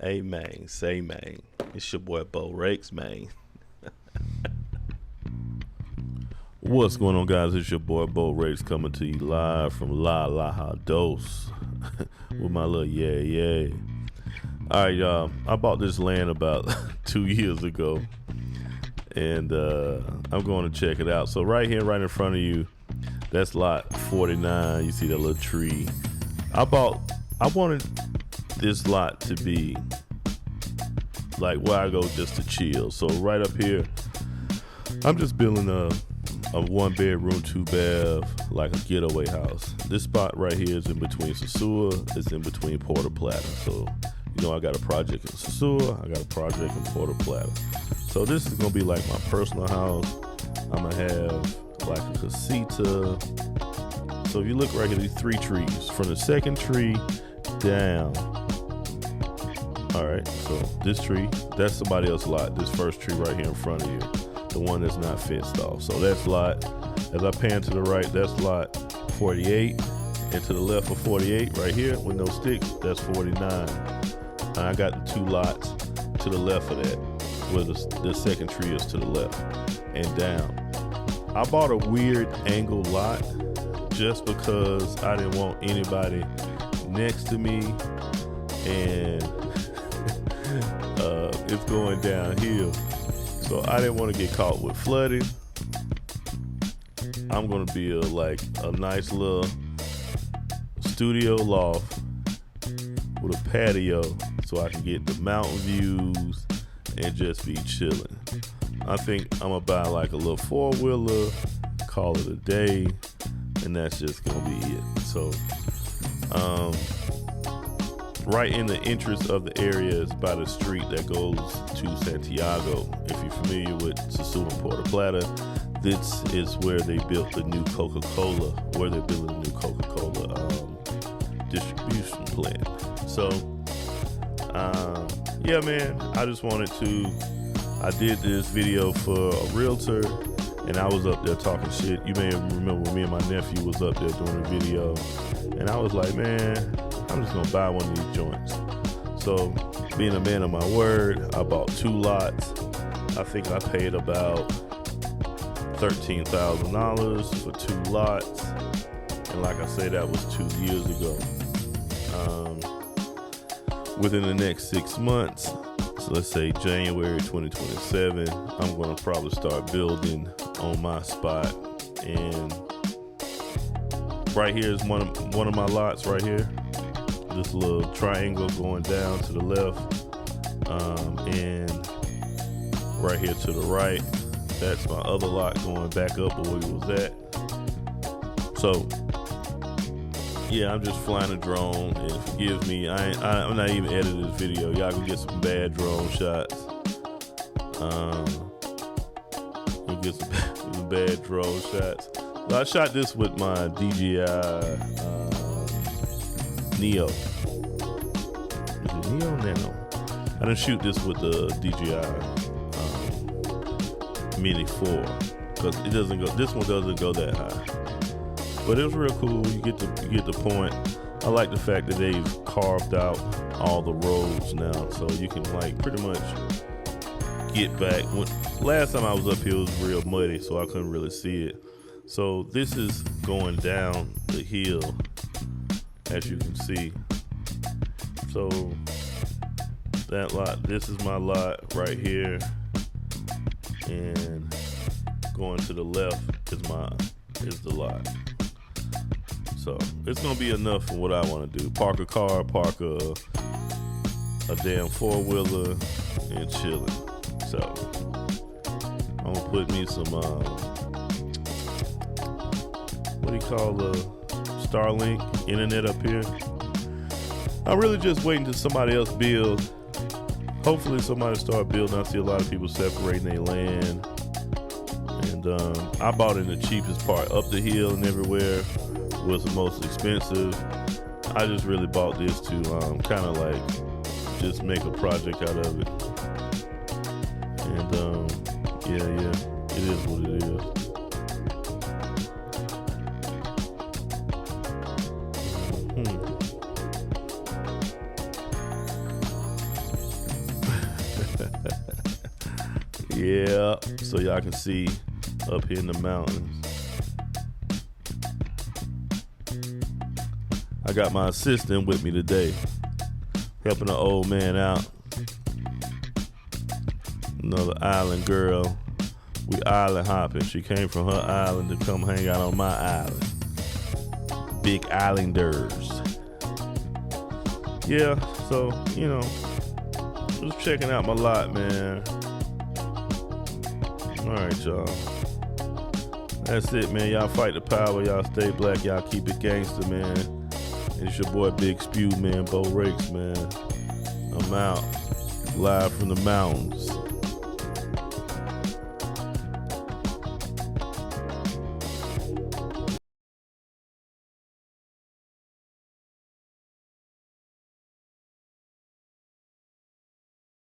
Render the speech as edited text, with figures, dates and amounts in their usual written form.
Hey man, say man. It's your boy Beau Rakes, man. What's going on, guys? It's your boy Beau Rakes coming to you live from La La Dos with my little yeah. All right, y'all. I bought this land about 2 years ago, and I'm going to check it out. So right here, right in front of you, that's lot 49. You see that little tree. I wanted this lot to be like where I go just to chill. So right up here, I'm just building a 1-bedroom, 2-bath, like a getaway house. This spot right here is in between Sosua. It's in between Puerto Plata. So, you know, I got a project in Sosua. I got a project in Puerto Plata. So this is gonna be like my personal house. I'm gonna have like a casita. So if you look right here, these 3 trees. From the second tree down. All right, so this tree, that's somebody else's lot. This first tree right here in front of you, the one that's not fenced off. So that's lot, as I pan to the right, that's lot 48. And to the left of 48 right here with no sticks, that's 49. And I got the 2 lots to the left of that, where the second tree is to the left and down. I bought a weird angle lot just because I didn't want anybody next to me, and it's going downhill, so I didn't want to get caught with flooding. I'm gonna build like a nice little studio loft with a patio so I can get the mountain views and just be chilling. I think I'm gonna buy like a little 4-wheeler, call it a day, and that's just gonna be it. So right in the entrance of the area is by the street that goes to Santiago. If you're familiar with Sosua and Puerto Plata, this is where they built the new Coca-Cola, where they're building the new Coca-Cola distribution plant. So yeah, man, I just wanted to, I did this video for a realtor, and I was up there talking shit. You may remember me and my nephew was up there doing a video, and I was like, man, I'm just gonna buy one of these joints. So being a man of my word, I bought 2 lots. I think I paid about $13,000 for 2 lots. And like I say, that was 2 years ago. Within the next 6 months, so let's say January 2027, I'm gonna probably start building on my spot. And right here is one of my lots right here. This little triangle going down to the left, and right here to the right, that's my other lot going back up where we was at. So yeah, I'm just flying a drone, and forgive me, I'm not even editing this video. Y'all can get some bad drone shots. You'll get some bad drone shots. So I shot this with my DJI Neo. Is it Neo? Nano. I didn't shoot this with the DJI Mini 4 because it doesn't go. This one doesn't go that high, but it was real cool. You get the point. I like the fact that they've carved out all the roads now, so you can like pretty much get back. Last time I was up here, it was real muddy, so I couldn't really see it. So this is going down the hill, as you can see. So that lot, this is my lot right here, and going to the left is the lot. So it's gonna be enough for what I want to do. Park a car, park a damn 4-wheeler, and chilling. So I'm gonna put me some what do you call the Starlink internet up here. I'm really just waiting till somebody else build. Hopefully somebody start building. I see a lot of people separating their land, and I bought in the cheapest part. Up the hill and everywhere was the most expensive. I just really bought this to kind of like just make a project out of it. And yeah, it is what it is. Yeah, so y'all can see up here in the mountains. I got my assistant with me today, helping the old man out. Another island girl. We island hopping. She came from her island to come hang out on my island. Big islanders. Yeah, so, you know, just checking out my lot, man. Alright, y'all. That's it, man. Y'all fight the power. Y'all stay black. Y'all keep it gangster, man. It's your boy Big Spew, man. Beau Rakes, man. I'm out. Live from the mountains.